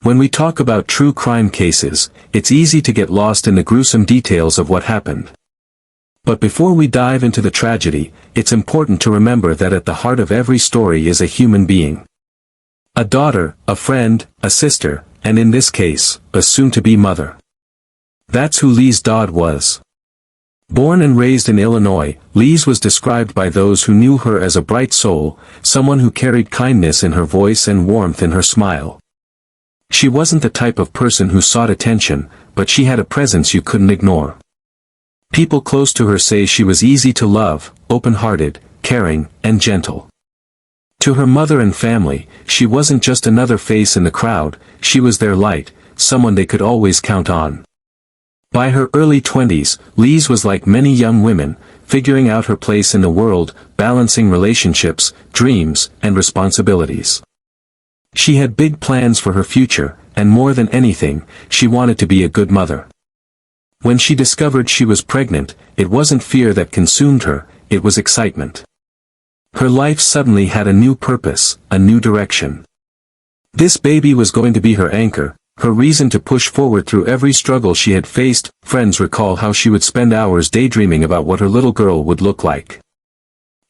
When we talk about true crime cases, it's easy to get lost in the gruesome details of what happened. But before we dive into the tragedy, it's important to remember that at the heart of every story is a human being. A daughter, a friend, a sister, and in this case, a soon-to-be mother. That's who Liese Dodd was. Born and raised in Illinois, Liese was described by those who knew her as a bright soul, someone who carried kindness in her voice and warmth in her smile. She wasn't the type of person who sought attention, but she had a presence you couldn't ignore. People close to her say she was easy to love, open-hearted, caring, and gentle. To her mother and family, she wasn't just another face in the crowd, she was their light, someone they could always count on. By her early 20s, Liese was like many young women, figuring out her place in the world, balancing relationships, dreams, and responsibilities. She had big plans for her future, and more than anything, she wanted to be a good mother. When she discovered she was pregnant, it wasn't fear that consumed her, it was excitement. Her life suddenly had a new purpose, a new direction. This baby was going to be her anchor, her reason to push forward through every struggle she had faced. Friends recall how she would spend hours daydreaming about what her little girl would look like.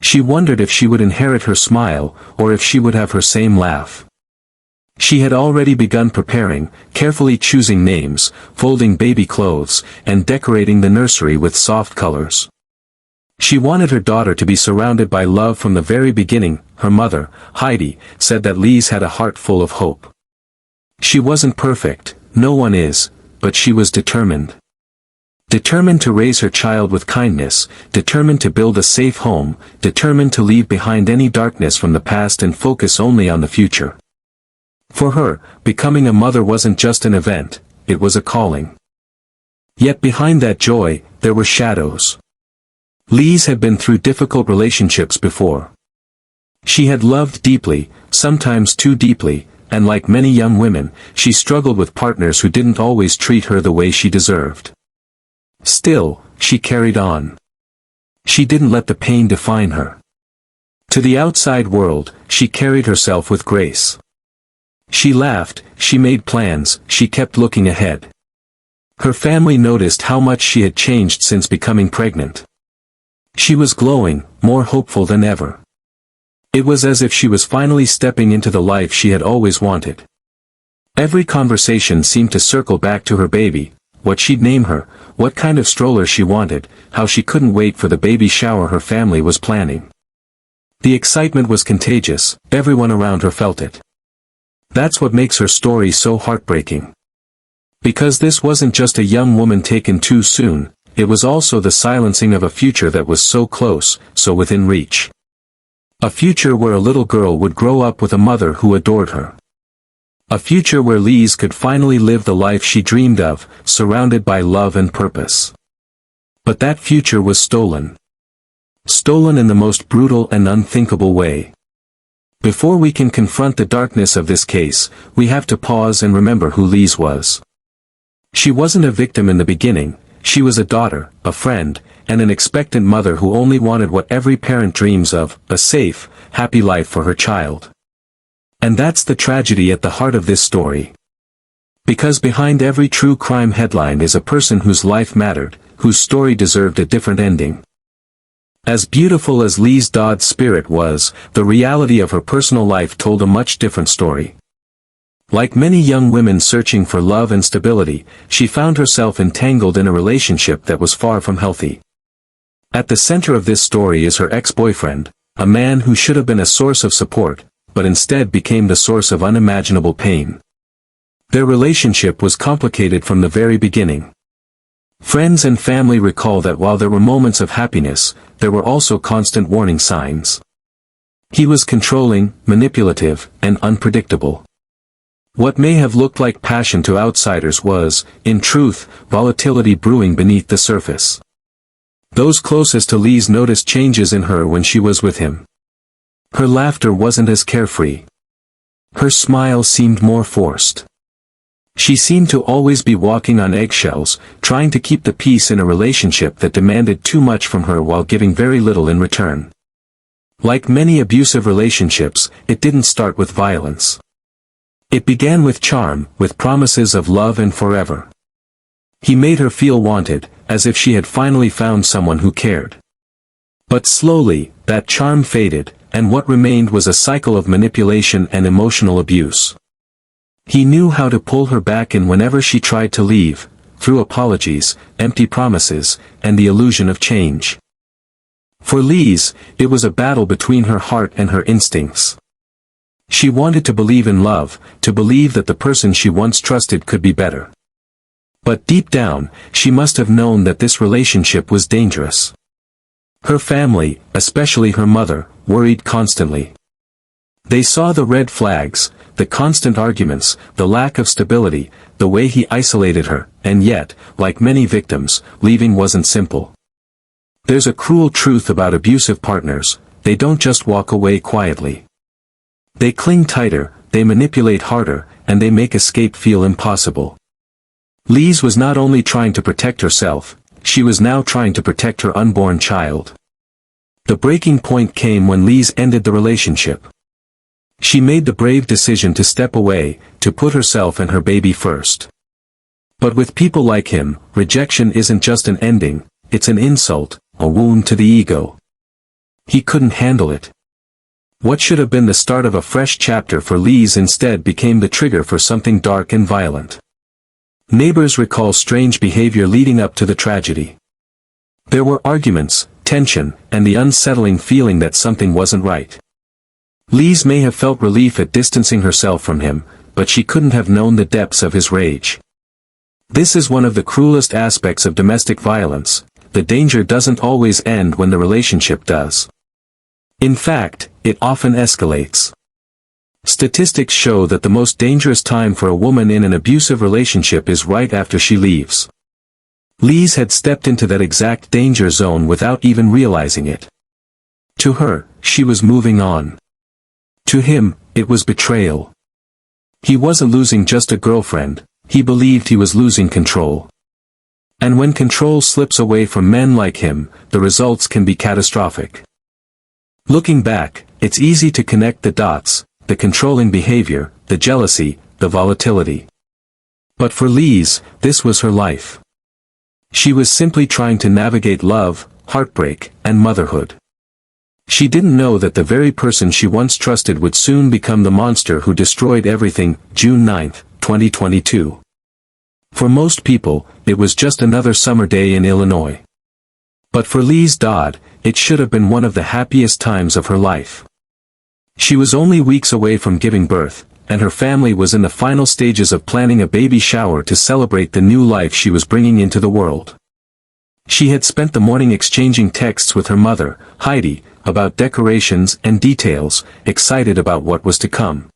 She wondered if she would inherit her smile, or if she would have her same laugh. She had already begun preparing, carefully choosing names, folding baby clothes, and decorating the nursery with soft colors. She wanted her daughter to be surrounded by love from the very beginning. Her mother, Heidi, said that Liese had a heart full of hope. She wasn't perfect, no one is, but she was determined. Determined to raise her child with kindness, determined to build a safe home, determined to leave behind any darkness from the past and focus only on the future. For her, becoming a mother wasn't just an event, it was a calling. Yet behind that joy, there were shadows. Liese had been through difficult relationships before. She had loved deeply, sometimes too deeply, and like many young women, she struggled with partners who didn't always treat her the way she deserved. Still, she carried on. She didn't let the pain define her. To the outside world, she carried herself with grace. She laughed, she made plans, she kept looking ahead. Her family noticed how much she had changed since becoming pregnant. She was glowing, more hopeful than ever. It was as if she was finally stepping into the life she had always wanted. Every conversation seemed to circle back to her baby, what she'd name her, what kind of stroller she wanted, how she couldn't wait for the baby shower her family was planning. The excitement was contagious, everyone around her felt it. That's what makes her story so heartbreaking. Because this wasn't just a young woman taken too soon, it was also the silencing of a future that was so close, so within reach. A future where a little girl would grow up with a mother who adored her. A future where Liese could finally live the life she dreamed of, surrounded by love and purpose. But that future was stolen. Stolen in the most brutal and unthinkable way. Before we can confront the darkness of this case, we have to pause and remember who Liese was. She wasn't a victim in the beginning, she was a daughter, a friend, and an expectant mother who only wanted what every parent dreams of, a safe, happy life for her child. And that's the tragedy at the heart of this story. Because behind every true crime headline is a person whose life mattered, whose story deserved a different ending. As beautiful as Liese Dodd's spirit was, the reality of her personal life told a much different story. Like many young women searching for love and stability, she found herself entangled in a relationship that was far from healthy. At the center of this story is her ex-boyfriend, a man who should have been a source of support, but instead became the source of unimaginable pain. Their relationship was complicated from the very beginning. Friends and family recall that while there were moments of happiness, there were also constant warning signs. He was controlling, manipulative, and unpredictable. What may have looked like passion to outsiders was, in truth, volatility brewing beneath the surface. Those closest to Liese noticed changes in her when she was with him. Her laughter wasn't as carefree. Her smile seemed more forced. She seemed to always be walking on eggshells, trying to keep the peace in a relationship that demanded too much from her while giving very little in return. Like many abusive relationships, it didn't start with violence. It began with charm, with promises of love and forever. He made her feel wanted, as if she had finally found someone who cared. But slowly, that charm faded, and what remained was a cycle of manipulation and emotional abuse. He knew how to pull her back in whenever she tried to leave, through apologies, empty promises, and the illusion of change. For Liese, it was a battle between her heart and her instincts. She wanted to believe in love, to believe that the person she once trusted could be better. But deep down, she must have known that this relationship was dangerous. Her family, especially her mother, worried constantly. They saw the red flags, the constant arguments, the lack of stability, the way he isolated her, and yet, like many victims, leaving wasn't simple. There's a cruel truth about abusive partners: they don't just walk away quietly. They cling tighter, they manipulate harder, and they make escape feel impossible. Liese was not only trying to protect herself, she was now trying to protect her unborn child. The breaking point came when Liese ended the relationship. She made the brave decision to step away, to put herself and her baby first. But with people like him, rejection isn't just an ending, it's an insult, a wound to the ego. He couldn't handle it. What should have been the start of a fresh chapter for Liese instead became the trigger for something dark and violent. Neighbors recall strange behavior leading up to the tragedy. There were arguments, tension, and the unsettling feeling that something wasn't right. Liese may have felt relief at distancing herself from him, but she couldn't have known the depths of his rage. This is one of the cruelest aspects of domestic violence: the danger doesn't always end when the relationship does. In fact, it often escalates. Statistics show that the most dangerous time for a woman in an abusive relationship is right after she leaves. Liese had stepped into that exact danger zone without even realizing it. To her, she was moving on. To him, it was betrayal. He wasn't losing just a girlfriend, he believed he was losing control. And when control slips away from men like him, the results can be catastrophic. Looking back, it's easy to connect the dots: the controlling behavior, the jealousy, the volatility. But for Liese, this was her life. She was simply trying to navigate love, heartbreak, and motherhood. She didn't know that the very person she once trusted would soon become the monster who destroyed everything. June 9, 2022. For most people, it was just another summer day in Illinois. But for Liese Dodd, it should have been one of the happiest times of her life. She was only weeks away from giving birth, and her family was in the final stages of planning a baby shower to celebrate the new life she was bringing into the world. She had spent the morning exchanging texts with her mother, Heidi, about decorations and details, excited about what was to come.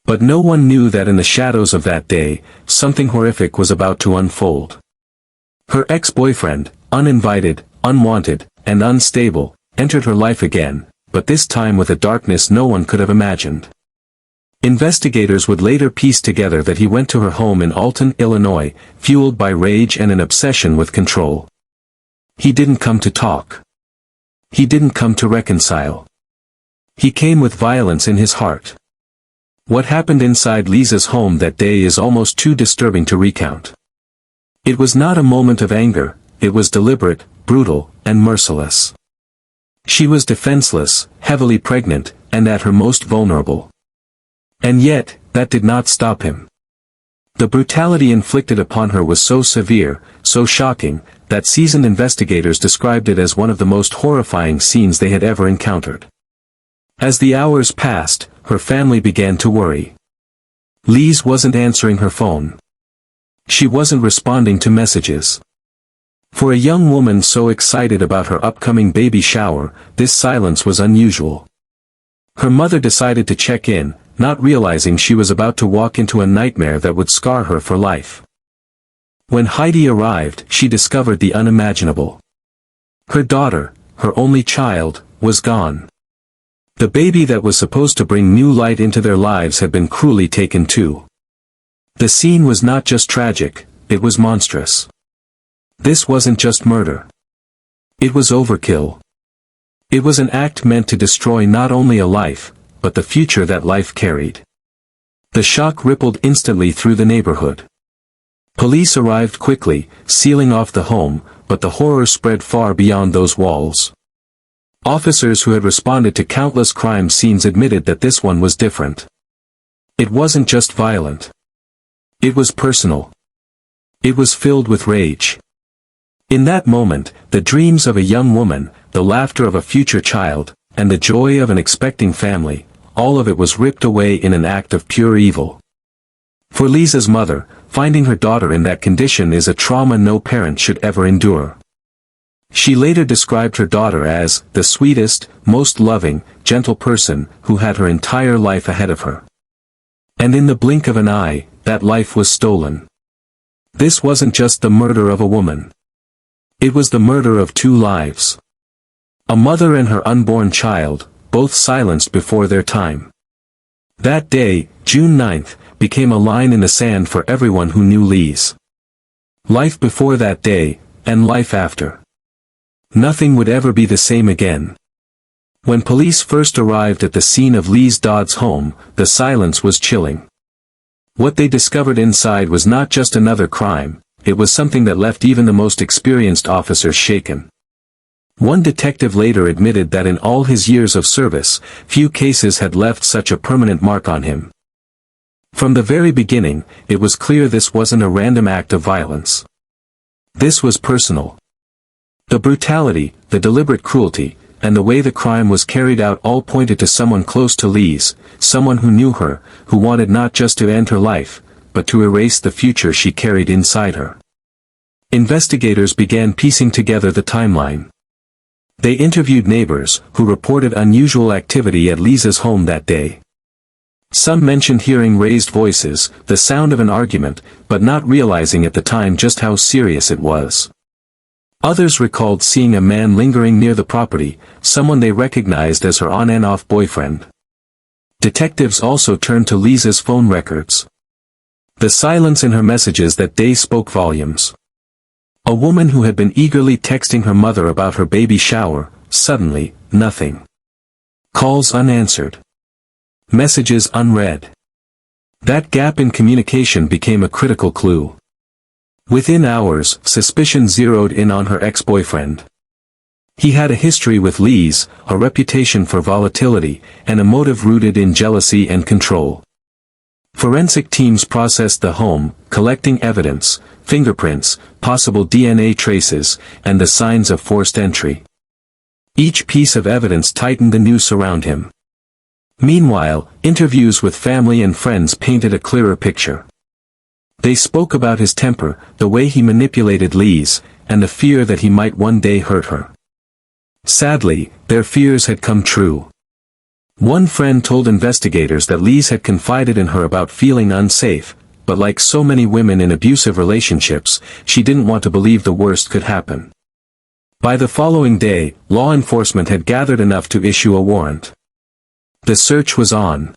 But no one knew that in the shadows of that day, something horrific was about to unfold. Her ex-boyfriend, uninvited, unwanted, and unstable, entered her life again, but this time with a darkness no one could have imagined. Investigators would later piece together that he went to her home in Alton, Illinois, fueled by rage and an obsession with control. He didn't come to talk. He didn't come to reconcile. He came with violence in his heart. What happened inside Liese's home that day is almost too disturbing to recount. It was not a moment of anger, it was deliberate, brutal, and merciless. She was defenseless, heavily pregnant, and at her most vulnerable. And yet, that did not stop him. The brutality inflicted upon her was so severe, so shocking, that seasoned investigators described it as one of the most horrifying scenes they had ever encountered. As the hours passed, her family began to worry. Liese wasn't answering her phone. She wasn't responding to messages. For a young woman so excited about her upcoming baby shower, this silence was unusual. Her mother decided to check in, not realizing she was about to walk into a nightmare that would scar her for life. When Heidi arrived, she discovered the unimaginable. Her daughter, her only child, was gone. The baby that was supposed to bring new light into their lives had been cruelly taken too. The scene was not just tragic, it was monstrous. This wasn't just murder. It was overkill. It was an act meant to destroy not only a life, but the future that life carried. The shock rippled instantly through the neighborhood. Police arrived quickly, sealing off the home, but the horror spread far beyond those walls. Officers who had responded to countless crime scenes admitted that this one was different. It wasn't just violent. It was personal. It was filled with rage. In that moment, the dreams of a young woman, the laughter of a future child, and the joy of an expecting family, all of it was ripped away in an act of pure evil. For Liese's mother, finding her daughter in that condition is a trauma no parent should ever endure. She later described her daughter as the sweetest, most loving, gentle person who had her entire life ahead of her. And in the blink of an eye, that life was stolen. This wasn't just the murder of a woman. It was the murder of two lives. A mother and her unborn child, both silenced before their time. That day, June 9th, became a line in the sand for everyone who knew Liese. Life before that day, and life after. Nothing would ever be the same again. When police first arrived at the scene of Liese Dodd's home, the silence was chilling. What they discovered inside was not just another crime, it was something that left even the most experienced officers shaken. One detective later admitted that in all his years of service, few cases had left such a permanent mark on him. From the very beginning, it was clear this wasn't a random act of violence. This was personal. The brutality, the deliberate cruelty, and the way the crime was carried out all pointed to someone close to Liese, someone who knew her, who wanted not just to end her life, but to erase the future she carried inside her. Investigators began piecing together the timeline. They interviewed neighbors, who reported unusual activity at Liese's home that day. Some mentioned hearing raised voices, the sound of an argument, but not realizing at the time just how serious it was. Others recalled seeing a man lingering near the property, someone they recognized as her on and off boyfriend. Detectives also turned to Liese's phone records. The silence in her messages that day spoke volumes. A woman who had been eagerly texting her mother about her baby shower, suddenly, nothing. Calls unanswered. Messages unread. That gap in communication became a critical clue. Within hours, suspicion zeroed in on her ex-boyfriend. He had a history with Liese, a reputation for volatility, and a motive rooted in jealousy and control. Forensic teams processed the home, collecting evidence, fingerprints, possible DNA traces, and the signs of forced entry. Each piece of evidence tightened the noose around him. Meanwhile, interviews with family and friends painted a clearer picture. They spoke about his temper, the way he manipulated Liese, and the fear that he might one day hurt her. Sadly, their fears had come true. One friend told investigators that Liese had confided in her about feeling unsafe, but like so many women in abusive relationships, she didn't want to believe the worst could happen. By the following day, law enforcement had gathered enough to issue a warrant. The search was on.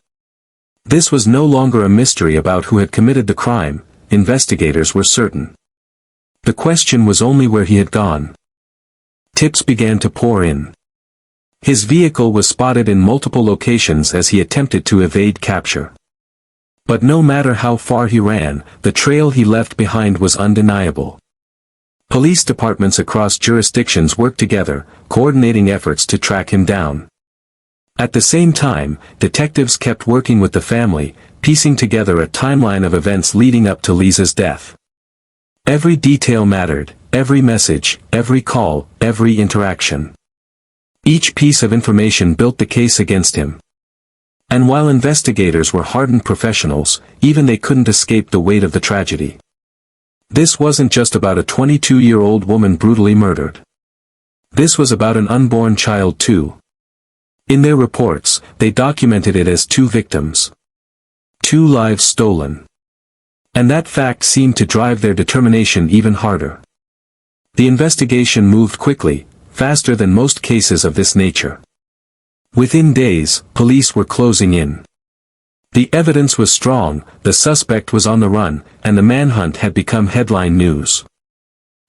This was no longer a mystery about who had committed the crime, investigators were certain. The question was only where he had gone. Tips began to pour in. His vehicle was spotted in multiple locations as he attempted to evade capture. But no matter how far he ran, the trail he left behind was undeniable. Police departments across jurisdictions worked together, coordinating efforts to track him down. At the same time, detectives kept working with the family, piecing together a timeline of events leading up to Liese's death. Every detail mattered, every message, every call, every interaction. Each piece of information built the case against him. And while investigators were hardened professionals, even they couldn't escape the weight of the tragedy. This wasn't just about a 22-year-old woman brutally murdered. This was about an unborn child too. In their reports, they documented it as 2 victims. 2 lives stolen. And that fact seemed to drive their determination even harder. The investigation moved quickly, faster than most cases of this nature. Within days, police were closing in. The evidence was strong, the suspect was on the run, and the manhunt had become headline news.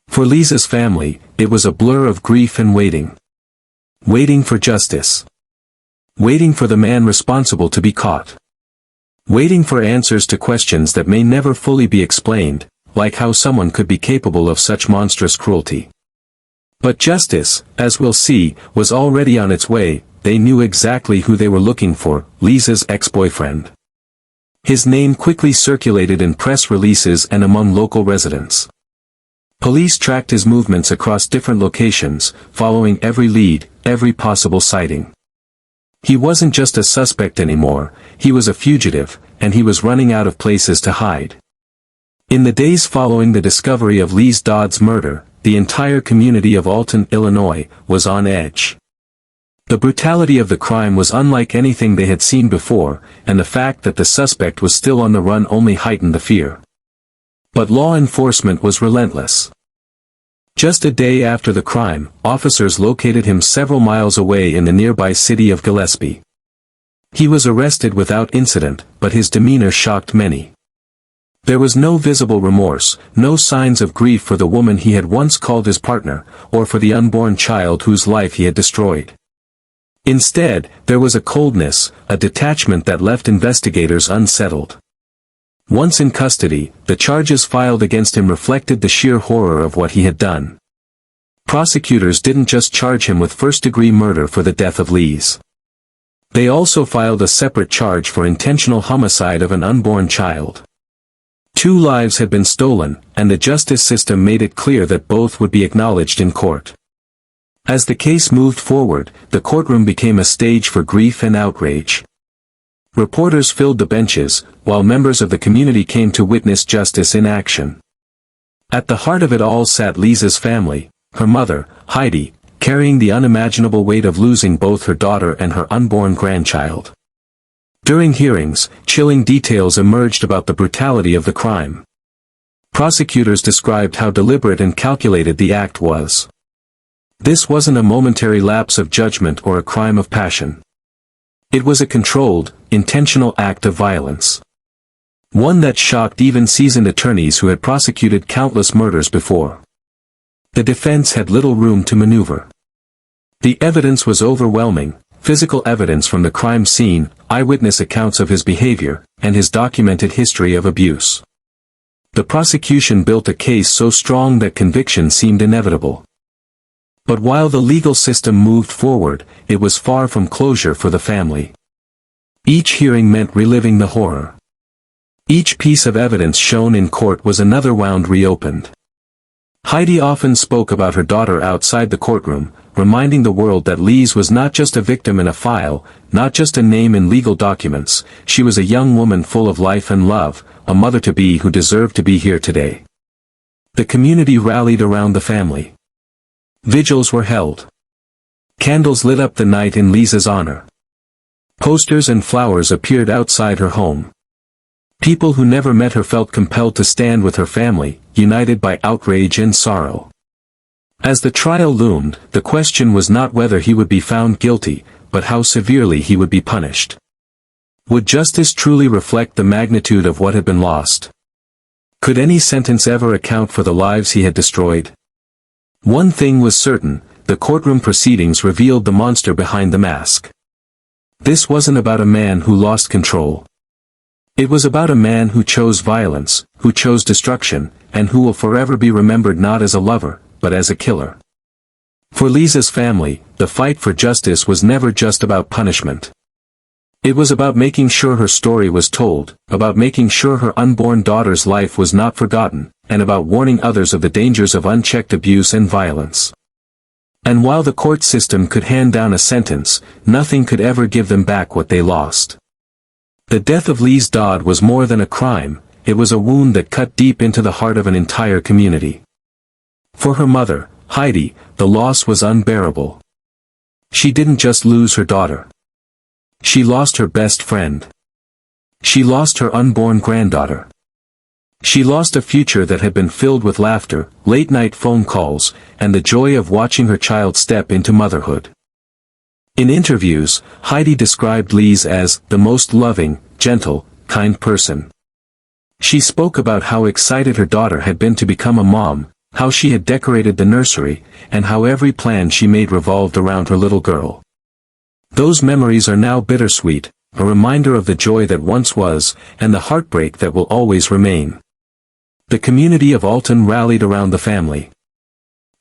For Liese's family, it was a blur of grief and waiting. Waiting for justice. Waiting for the man responsible to be caught. waiting for answers to questions that may never fully be explained, like how someone could be capable of such monstrous cruelty. But justice, as we'll see, was already on its way. They knew exactly who they were looking for: Liese's ex-boyfriend. His name quickly circulated in press releases and among local residents. Police tracked his movements across different locations, following every lead, every possible sighting. He wasn't just a suspect anymore, he was a fugitive, and he was running out of places to hide. In the days following the discovery of Liese Dodd's murder, the entire community of Alton, Illinois, was on edge. The brutality of the crime was unlike anything they had seen before, and the fact that the suspect was still on the run only heightened the fear. But law enforcement was relentless. Just a day after the crime, officers located him several miles away in the nearby city of Gillespie. He was arrested without incident, but his demeanor shocked many. There was no visible remorse, no signs of grief for the woman he had once called his partner, or for the unborn child whose life he had destroyed. Instead, there was a coldness, a detachment that left investigators unsettled. Once in custody, the charges filed against him reflected the sheer horror of what he had done. Prosecutors didn't just charge him with first-degree murder for the death of Liese. They also filed a separate charge for intentional homicide of an unborn child. 2 lives had been stolen, and the justice system made it clear that both would be acknowledged in court. As the case moved forward, the courtroom became a stage for grief and outrage. Reporters filled the benches, while members of the community came to witness justice in action. At the heart of it all sat Liese's family, her mother, Heidi, carrying the unimaginable weight of losing both her daughter and her unborn grandchild. During hearings, chilling details emerged about the brutality of the crime. Prosecutors described how deliberate and calculated the act was. This wasn't a momentary lapse of judgment or a crime of passion. It was a controlled, intentional act of violence. One that shocked even seasoned attorneys who had prosecuted countless murders before. The defense had little room to maneuver. The evidence was overwhelming: physical evidence from the crime scene, eyewitness accounts of his behavior, and his documented history of abuse. The prosecution built a case so strong that conviction seemed inevitable. But while the legal system moved forward, it was far from closure for the family. Each hearing meant reliving the horror. Each piece of evidence shown in court was another wound reopened. Heidi often spoke about her daughter outside the courtroom, reminding the world that Liese was not just a victim in a file, not just a name in legal documents. She was a young woman full of life and love, a mother-to-be who deserved to be here today. The community rallied around the family. Vigils were held. Candles lit up the night in Liese's honor. Posters and flowers appeared outside her home. People who never met her felt compelled to stand with her family, united by outrage and sorrow. As the trial loomed, the question was not whether he would be found guilty, but how severely he would be punished. Would justice truly reflect the magnitude of what had been lost? Could any sentence ever account for the lives he had destroyed? One thing was certain: the courtroom proceedings revealed the monster behind the mask. This wasn't about a man who lost control. It was about a man who chose violence, who chose destruction, and who will forever be remembered not as a lover, but as a killer. For Liese's family, the fight for justice was never just about punishment. It was about making sure her story was told, about making sure her unborn daughter's life was not forgotten, and about warning others of the dangers of unchecked abuse and violence. And while the court system could hand down a sentence, nothing could ever give them back what they lost. The death of Liese Dodd was more than a crime, it was a wound that cut deep into the heart of an entire community. For her mother, Heidi, the loss was unbearable. She didn't just lose her daughter. She lost her best friend. She lost her unborn granddaughter. She lost a future that had been filled with laughter, late-night phone calls, and the joy of watching her child step into motherhood. In interviews, Heidi described Liese as the most loving, gentle, kind person. She spoke about how excited her daughter had been to become a mom, how she had decorated the nursery, and how every plan she made revolved around her little girl. Those memories are now bittersweet, a reminder of the joy that once was, and the heartbreak that will always remain. The community of Alton rallied around the family.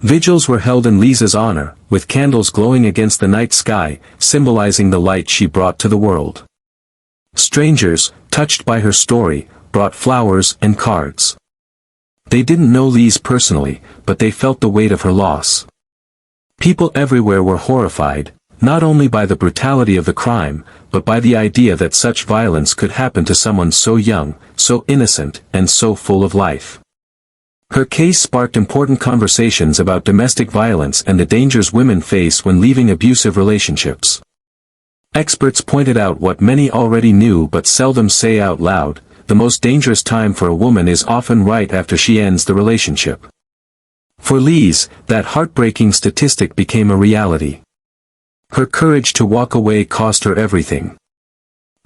Vigils were held in Liese's honor, with candles glowing against the night sky, symbolizing the light she brought to the world. Strangers, touched by her story, brought flowers and cards. They didn't know Liese personally, but they felt the weight of her loss. People everywhere were horrified, not only by the brutality of the crime, but by the idea that such violence could happen to someone so young, so innocent, and so full of life. Her case sparked important conversations about domestic violence and the dangers women face when leaving abusive relationships. Experts pointed out what many already knew but seldom say out loud: the most dangerous time for a woman is often right after she ends the relationship. For Liese, that heartbreaking statistic became a reality. Her courage to walk away cost her everything.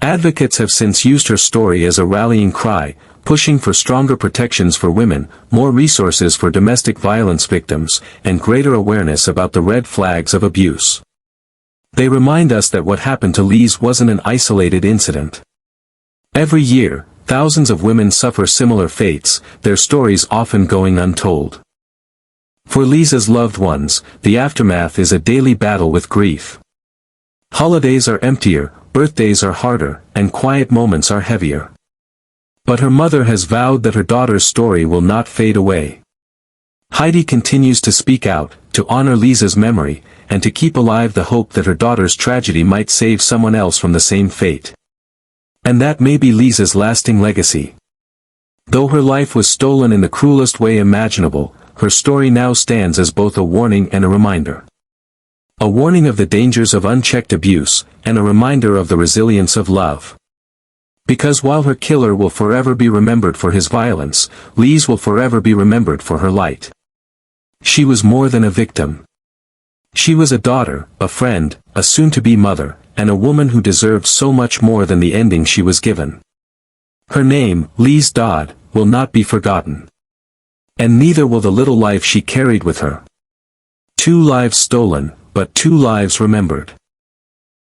Advocates have since used her story as a rallying cry, pushing for stronger protections for women, more resources for domestic violence victims, and greater awareness about the red flags of abuse. They remind us that what happened to Liese wasn't an isolated incident. Every year, thousands of women suffer similar fates, their stories often going untold. For Liese's loved ones, the aftermath is a daily battle with grief. Holidays are emptier, birthdays are harder, and quiet moments are heavier. But her mother has vowed that her daughter's story will not fade away. Heidi continues to speak out, to honor Liese's memory, and to keep alive the hope that her daughter's tragedy might save someone else from the same fate. And that may be Liese's lasting legacy. Though her life was stolen in the cruelest way imaginable, her story now stands as both a warning and a reminder. A warning of the dangers of unchecked abuse, and a reminder of the resilience of love. Because while her killer will forever be remembered for his violence, Liese will forever be remembered for her light. She was more than a victim. She was a daughter, a friend, a soon-to-be mother, and a woman who deserved so much more than the ending she was given. Her name, Liese Dodd, will not be forgotten. And neither will the little life she carried with her. 2 lives stolen, but 2 lives remembered.